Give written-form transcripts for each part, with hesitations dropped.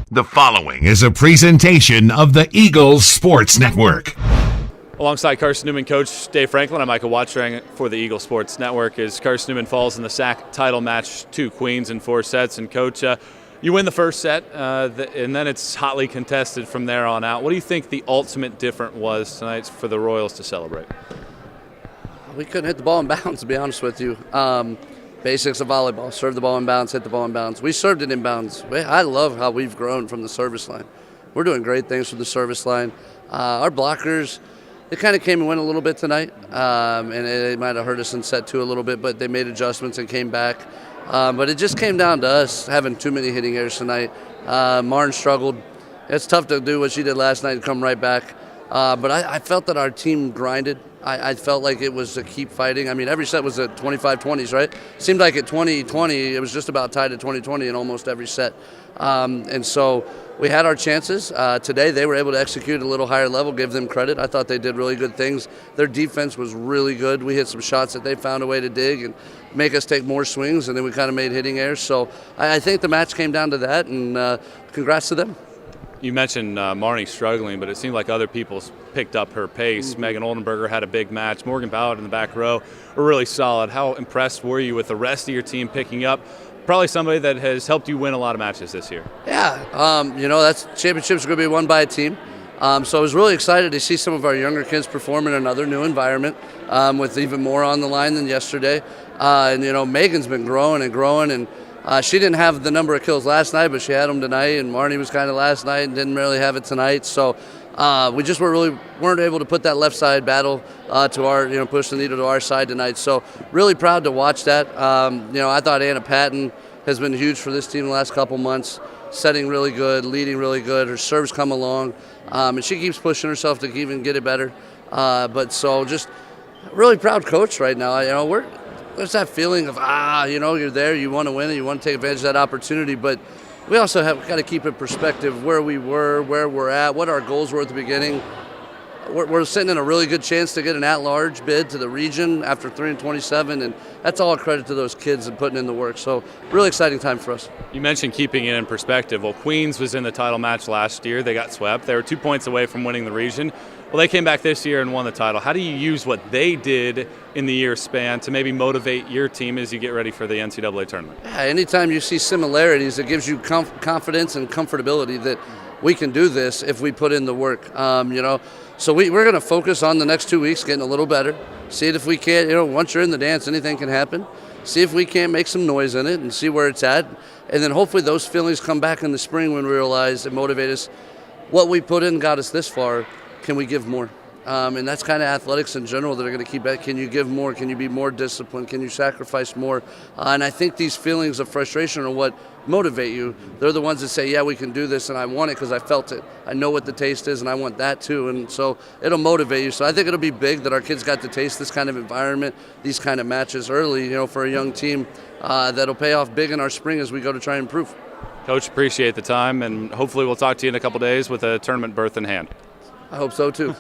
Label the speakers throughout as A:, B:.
A: The following is a presentation of the Eagles Sports Network.
B: Alongside Carson-Newman coach Dave Franklin, I'm Michael Watchering for the Eagles Sports Network as Carson-Newman falls in the SAC title match to Queens in 4 sets. And coach, you win the first set, and then it's hotly contested from there on out. What do you think the ultimate difference was tonight for the Royals to celebrate?
C: We couldn't hit the ball in bounds, to be honest with you. Basics of volleyball: serve the ball in bounds, hit the ball in bounds. We served it in bounds. I love how we've grown from the service line. We're doing great things from the service line. Our blockers, they kind of came and went a little bit tonight, and it might have hurt us in set 2 a little bit, but they made adjustments and came back. But it just came down to us having too many hitting errors tonight. Martin struggled. It's tough to do what she did last night and come right back. But I felt that our team grinded. I felt like it was to keep fighting. I mean, every set was at 25-20s, right? Seemed like at 20-20, it was just about tied at 20-20 in almost every set. And so we had our chances. Today they were able to execute at a little higher level, give them credit. I thought they did really good things. Their defense was really good. We hit some shots that they found a way to dig and make us take more swings, and then we kind of made hitting errors. So I think the match came down to that, and congrats to them.
B: You mentioned Marnie struggling, but it seemed like other people picked up her pace. Mm-hmm. Megan Oldenburger had a big match. Morgan Ballard in the back row were really solid. How impressed were you with the rest of your team picking up? Probably somebody that has helped you win a lot of matches this year.
C: Yeah, that's championships are going to be won by a team. So I was really excited to see some of our younger kids perform in another new environment with even more on the line than yesterday. And Megan's been growing and growing, and she didn't have the number of kills last night, but she had them tonight, and Marnie was kind of last night and didn't really have it tonight. So we just weren't able to put that left side battle to our, push the needle to our side tonight. So really proud to watch that. I thought Anna Patton has been huge for this team the last couple months, setting really good, leading really good. Her serves come along, and she keeps pushing herself to even get it better. But so just really proud coach right now. There's that feeling of, you're there, you want to win, and you want to take advantage of that opportunity. But we also have got to keep in perspective where we were, where we're at, what our goals were at the beginning. We're sitting in a really good chance to get an at-large bid to the region after 3-27, and that's all a credit to those kids and putting in the work. So really exciting time for us.
B: You mentioned keeping it in perspective. Well, Queens was in the title match last year. They got swept. They were 2 points away from winning the region. Well, they came back this year and won the title. How do you use what they did in the year span to maybe motivate your team as you get ready for the NCAA tournament?
C: Yeah, anytime you see similarities, it gives you confidence and comfortability that we can do this if we put in the work. So we're going to focus on the next 2 weeks, getting a little better. See if we can't, once you're in the dance, anything can happen. See if we can't make some noise in it and see where it's at. And then hopefully those feelings come back in the spring when we realize and motivate us. What we put in got us this far. Can we give more? And that's kind of athletics in general that are going to keep at. Can you give more? Can you be more disciplined? Can you sacrifice more? And I think these feelings of frustration are what motivate you. They're the ones that say, yeah, we can do this, and I want it because I felt it. I know what the taste is, and I want that too. And so it'll motivate you. So I think it'll be big that our kids got to taste this kind of environment, these kind of matches early, for a young team that'll pay off big in our spring as we go to try and improve.
B: Coach, appreciate the time, and hopefully we'll talk to you in a couple days with a tournament berth in hand.
C: I hope so too.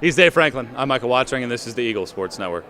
B: He's Dave Franklin. I'm Michael Watchering, and this is the Eagles Sports Network.